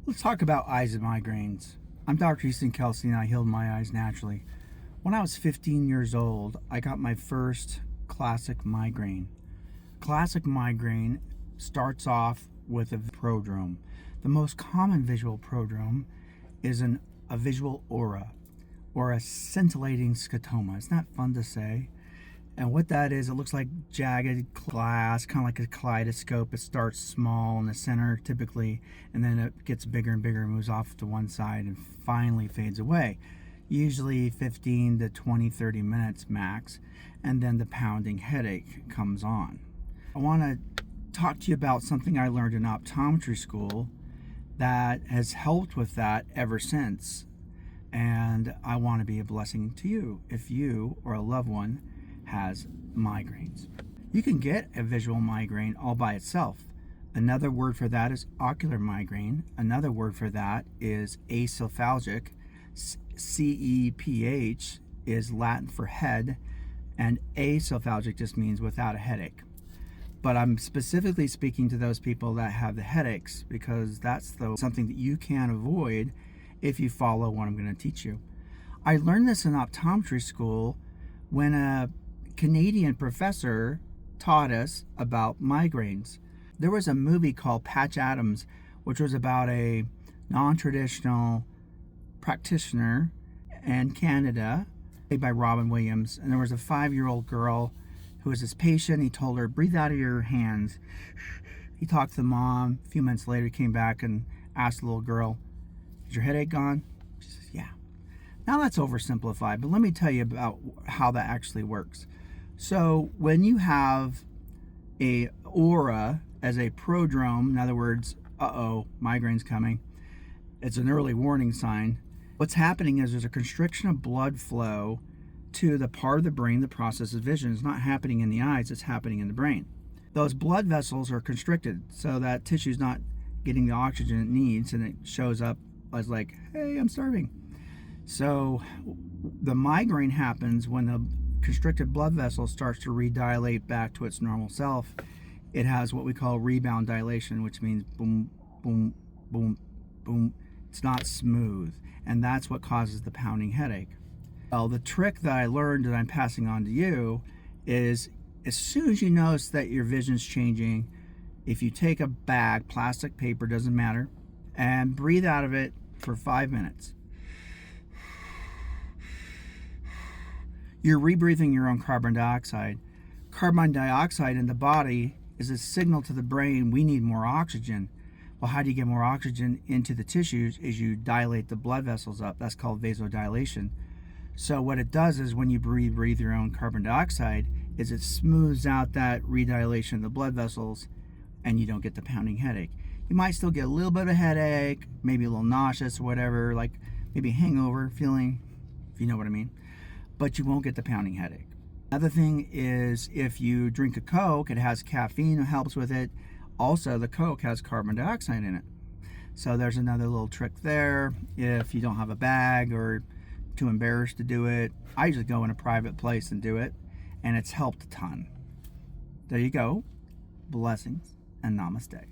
Let's talk about eyes and migraines. I'm Dr. Easton Kelsey and I healed my eyes naturally. When I was 15 years old, I got my first classic migraine. Classic migraine starts off with a prodrome. The most common visual prodrome is a visual aura or a scintillating scotoma. It's not fun to say. And what that is, it looks like jagged glass, kind of like a kaleidoscope. It starts small in the center typically, and then it gets bigger and bigger and moves off to one side and finally fades away. Usually 15 to 20, 30 minutes max, and then the pounding headache comes on. I want to talk to you about something I learned in optometry school that has helped with that ever since. And I want to be a blessing to you if you or a loved one has migraines. You can get a visual migraine all by itself. Another word for that is ocular migraine. Another word for that is acephalgic. CEPH is Latin for head, and acephalgic just means without a headache. But I'm specifically speaking to those people that have the headaches because that's something that you can avoid if you follow what I'm going to teach you. I learned this in optometry school when a Canadian professor taught us about migraines. There was a movie called Patch Adams, which was about a non-traditional practitioner in Canada, played by Robin Williams. And there was a 5-year-old girl who was his patient. He told her, breathe out of your hands. He talked to the mom. A few minutes later, he came back and asked the little girl, is your headache gone? She says, yeah. Now that's oversimplified, but let me tell you about how that actually works. So when you have a aura as a prodrome, in other words, migraine's coming, it's an early warning sign. What's happening is there's a constriction of blood flow to the part of the brain that processes vision. It's not happening in the eyes, it's happening in the brain. Those blood vessels are constricted, so that tissue's not getting the oxygen it needs, and it shows up as like, hey, I'm starving. So the migraine happens when the constricted blood vessel starts to redilate back to its normal self. It has what we call rebound dilation, which means boom, boom, boom, boom. It's not smooth, and that's what causes the pounding headache. Well, the trick that I learned that I'm passing on to you is as soon as you notice that your vision's changing, if you take a bag, plastic, paper, doesn't matter, and breathe out of it for 5 minutes. You're rebreathing your own carbon dioxide. Carbon dioxide in the body is a signal to the brain, we need more oxygen. Well, how do you get more oxygen into the tissues? Is you dilate the blood vessels up. That's called vasodilation. So what it does is when you breathe your own carbon dioxide, is it smooths out that redilation of the blood vessels and you don't get the pounding headache. You might still get a little bit of a headache, maybe a little nauseous or whatever, like maybe hangover feeling, if you know what I mean. But you won't get the pounding headache. Another thing is if you drink a Coke, it has caffeine, it helps with it. Also, the Coke has carbon dioxide in it. So there's another little trick there. If you don't have a bag or too embarrassed to do it, I usually go in a private place and do it, and it's helped a ton. There you go. Blessings and namaste.